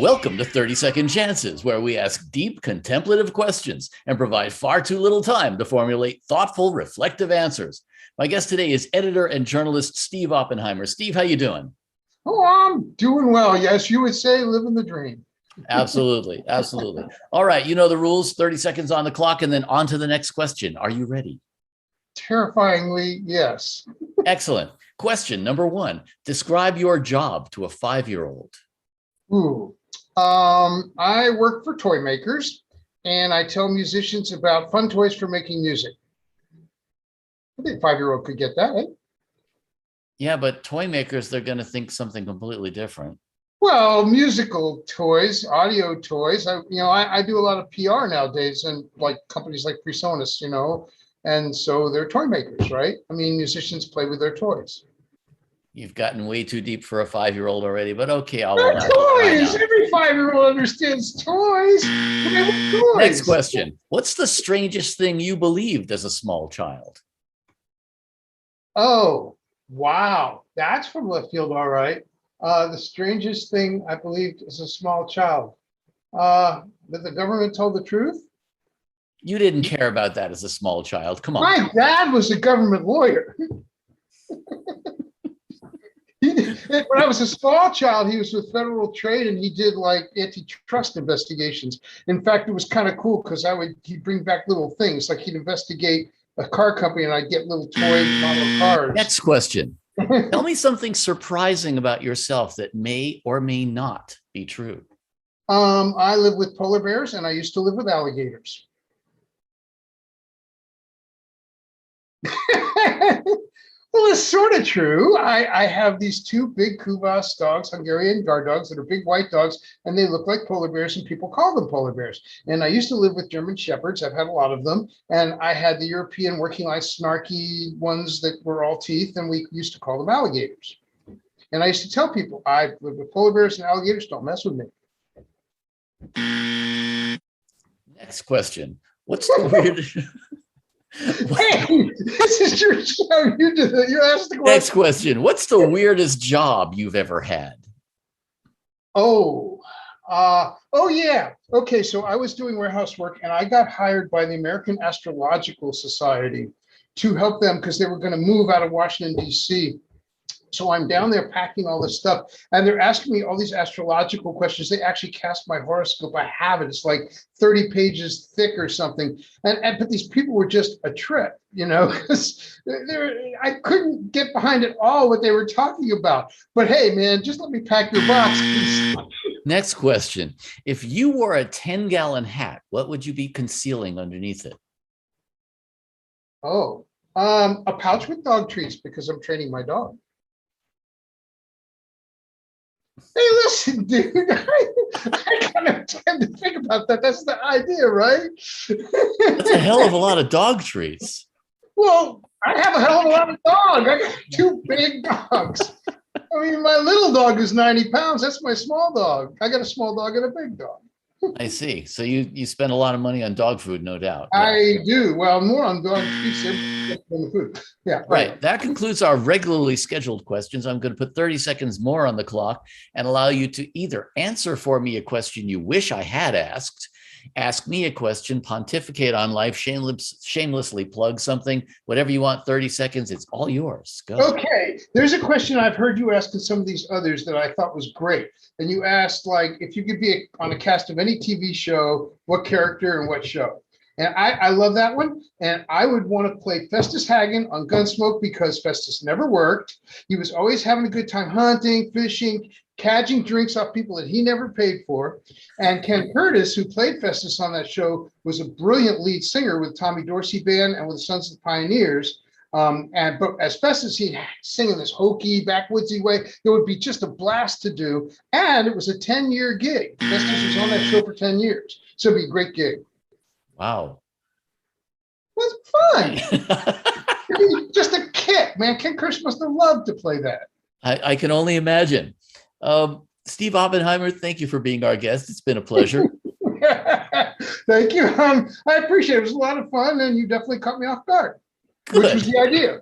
Welcome to 30-Second Chances, where we ask deep, contemplative questions and provide far too little time to formulate thoughtful, reflective answers. My guest today is editor and journalist Steve Oppenheimer. Steve, how you doing? Oh, I'm doing well. Yes, you would say living the dream. Absolutely. Absolutely. All right. You know the rules, 30 seconds on the clock, and then on to the next question. Are you ready? Terrifyingly, yes. Excellent. Question number one. Describe your job to a 5-year-old. I work for toy makers, and I tell musicians about fun toys for making music. I think a 5-year-old could get that, eh? Yeah, but toy makers, they're going to think something completely different. Well, musical toys, audio toys. I do a lot of PR nowadays, and like companies like PreSonus, and so they're toy makers, right? I mean, musicians play with their toys. You've gotten way too deep for a 5-year-old already, but okay, I'll They're allow it. toys. Every 5-year-old understands toys. Toys. Next question. What's the strangest thing you believed as a small child? Oh, wow. That's from left field, all right. The strangest thing I believed as a small child. That the government told the truth? You didn't care about that as a small child. Come on. My dad was a government lawyer. When I was a small child, he was with Federal Trade, and he did like antitrust investigations. In fact, it was kind of cool because he'd bring back little things, like he'd investigate a car company, and I'd get little toy model cars. Next question. Tell me something surprising about yourself that may or may not be true. I live with polar bears, and I used to live with alligators. Well, it's sort of true. I have these two big Kuvas dogs, Hungarian guard dogs, that are big white dogs, and they look like polar bears, and people call them polar bears. And I used to live with German shepherds. I've had a lot of them. And I had the European working line snarky ones that were all teeth, and we used to call them alligators. And I used to tell people, I live with polar bears and alligators, don't mess with me. Next question. What's the weirdest... Hey, this is your show. You asked the question. Next question. What's the weirdest job you've ever had? Oh yeah. Okay, so I was doing warehouse work, and I got hired by the American Astrological Society to help them because they were going to move out of Washington, D.C. So I'm down there packing all this stuff, and they're asking me all these astrological questions. They actually cast my horoscope. I have it. It's like 30 pages thick or something. But these people were just a trip, because I couldn't get behind it all what they were talking about. But hey, man, just let me pack your box, please. Next question. If you wore a 10-gallon hat, what would you be concealing underneath it? Oh, a pouch with dog treats, because I'm training my dog. Hey, listen, dude, I kind of tend to think about that. That's the idea, right? That's a hell of a lot of dog treats. Well, I have a hell of a lot of dogs. I got two big dogs. I mean, my little dog is 90 pounds. That's my small dog. I got a small dog and a big dog. I see. So you spend a lot of money on dog food, no doubt. I do. Well, more on dog than the food. Yeah. Right. That concludes our regularly scheduled questions. I'm going to put 30 seconds more on the clock and allow you to either answer for me a question you wish I had asked, ask me a question, pontificate on life, shamelessly plug something, whatever you want. 30 seconds. It's all yours. Go. Okay. There's a question I've heard you ask in some of these others that I thought was great. And you asked, like, if you could be on a cast of any TV show, what character and what show? And I love that one. And I would want to play Festus Hagen on Gunsmoke, because Festus never worked. He was always having a good time hunting, fishing, cadging drinks off people that he never paid for. And Ken Curtis, who played Festus on that show, was a brilliant lead singer with Tommy Dorsey Band and with the Sons of the Pioneers. But as Festus, he'd sing in this hokey, backwoodsy way. It would be just a blast to do. And it was a 10-year gig. Festus was on that show for 10 years. So it'd be a great gig. Wow. It was fun. Just a kick, man. Ken Curtis must have loved to play that. I can only imagine. Steve Oppenheimer, thank you for being our guest. It's been a pleasure. Thank you. I appreciate it. It was a lot of fun, and you definitely caught me off guard. Good. Which was the idea.